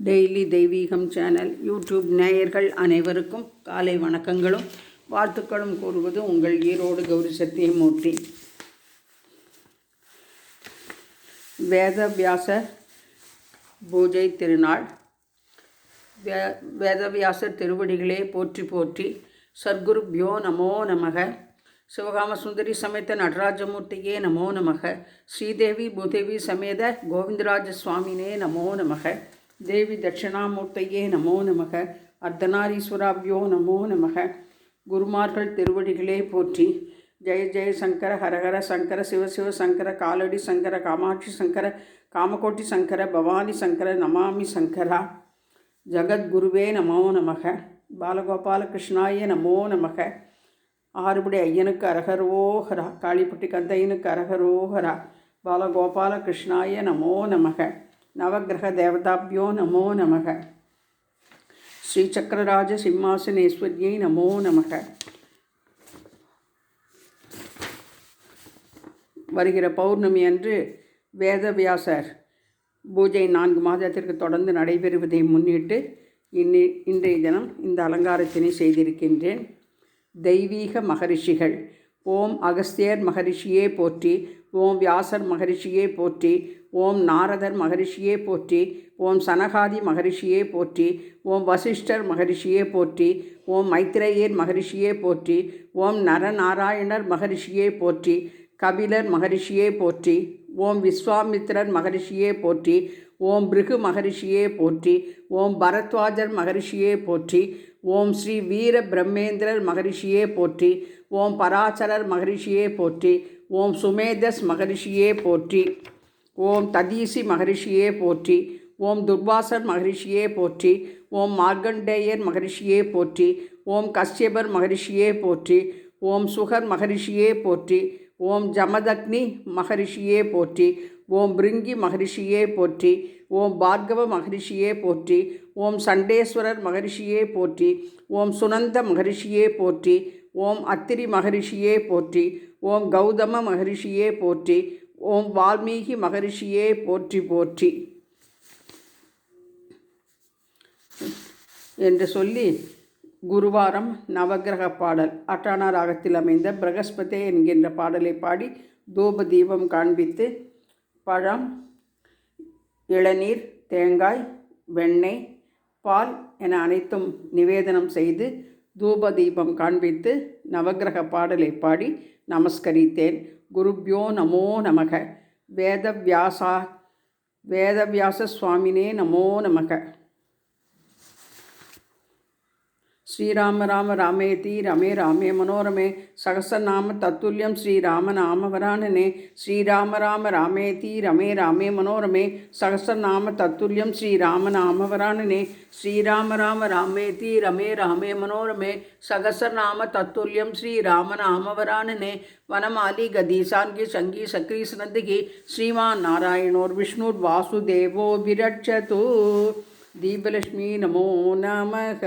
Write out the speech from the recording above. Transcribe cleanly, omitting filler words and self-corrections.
Daily தெய்வீகம் channel YouTube நேயர்கள் அனைவருக்கும் காலை வணக்கங்களும் வாழ்த்துக்களும் கூறுவது உங்கள் ஈரோடு கௌரி சத்தியமூர்த்தி. வேதவியாச பூஜை திருநாள். வேதவியாசர் திருவடிகளே போற்றி போற்றி. சர்க்குருப்யோ நமோ நமக. சிவகாம சுந்தரி சமேத நடராஜமூர்த்தியே நமோ நமக. ஸ்ரீதேவி பூதேவி சமேத கோவிந்தராஜ சுவாமினே நமோ நமக. தேவி தட்சிணாமூர்த்தியே நமோ நமக. அர்த்தநாரீஸ்வராபியோ நமோ நமக. குருமார்கள் திருவடிகளே போற்றி. ஜெய ஜெய சங்கர ஹரஹர சங்கர சிவசிவ சங்கர காலடி சங்கர காமாட்சி சங்கர காமகோட்டி சங்கர பவானி சங்கர நமாமி சங்கரா. ஜகத்குருவே நமோ நமக. பாலகோபால கிருஷ்ணாய நமோ நமக. ஆறுபடி ஐயனுக்கு அரகரோஹரா. காளிப்பட்டி கந்தையனுக்கு அரகரோஹரா. பாலகோபால கிருஷ்ணாய நமோ நமக. நவகிரக தேவதாபியோ நமோ நமக. ஸ்ரீசக்கரராஜ சிம்மாசனேஸ்வரியை நமோ நமக. வருகிற பௌர்ணமி அன்று வேதவியாசர் பூஜை 4 மாதத்திற்கு தொடர்ந்து நடைபெறுவதை முன்னிட்டு இன்றைய தினம் இந்த அலங்காரத்தினை செய்திருக்கின்றேன். தெய்வீக மகரிஷிகள். ஓம் அகஸ்தியர் மகரிஷியே போற்றி. ஓம் வியாசர் மகரிஷியே போற்றி. ஓம் நாரதர் மகரிஷியே போற்றி. ஓம் சனகாதி மகரிஷியே போற்றி. ஓம் வசிஷ்டர் மகரிஷியே போற்றி. ஓம் மைத்ரேயர் மகரிஷியே போற்றி. ஓம் நரநாராயணர் மகரிஷியே போற்றி. கபிலர் மகரிஷியே போற்றி. ஓம் விஸ்வாமித்திரர் மகரிஷியே போற்றி. ஓம் பிருகு மகரிஷியே போற்றி. ஓம் பரத்வாஜர் மகரிஷியே போற்றி. ஓம் ஸ்ரீ வீர பிரம்மேந்திரர் மகரிஷியே போற்றி. ஓம் பராசரர் மகரிஷியே போற்றி. ஓம் சுமேதஸ் மகரிஷியே போற்றி. ஓம் ததீசி மகரிஷியே போற்றி. ஓம் துர்வாசர் மகரிஷியே போற்றி. ஓம் மார்கண்டேயர் மகரிஷியே போற்றி. ஓம் கஷ்யபர் மகரிஷியே போற்றி. ஓம் சுகர் மகரிஷியே போற்றி. ஓம் ஜமதக்னி மகரிஷியே போற்றி. ஓம் பிருங்கி மகரிஷியே போற்றி. ஓம் பார்கவ மகரிஷியே போற்றி. ஓம் சண்டேஸ்வரர் மகரிஷியே போற்றி. ஓம் சுனந்த மகரிஷியே போற்றி. ஓம் அத்திரி மகரிஷியே போற்றி. ஓம் கௌதம மகரிஷியே போற்றி. ஓம் வால்மீகி மகரிஷியே போற்றி போற்றி என்று சொல்லி குருவாரம் நவகிரக பாடல் அட்டானா ராகத்தில் அமைந்த பிரகஸ்பதே என்கின்ற பாடலை பாடி தூப தீபம் காண்பித்து பழம், இளநீர், தேங்காய், வெண்ணெய், பால் என அனைத்தும் நிவேதனம் செய்து தூப தீபம் காண்பித்து நவகிரக பாடலை பாடி நமஸ்கரித்தேன். குருப்யோ நமோ நமக. வேதவியாச சுவாமினே நமோ நமக. ஸ்ரீராம ராம ராமேதி ரமே ராமே மனோரமே சகசநாம தத்துல்யம் ஸ்ரீராம நாமவரானனே. ஸ்ரீராம ராம ராமேதி ரமே ராமே மனோரமே சகசநாம தத்துல்யம் ஸ்ரீராம நாமவரானனே. ஸ்ரீராம ராம ராமேதி ரமே ராமே மனோரமே சகசநாம தத்துல்யம் ஸ்ரீராம நாமவரானனே. வனமாலி கதீசான்கி சங்கி சக்ரி ஸ்னந்திகி ஸ்ரீமான் நாராயணோர் விஷ்ணுர் வாசுதேவோ விரட்சது. தீபலட்சுமி நமோ நமக.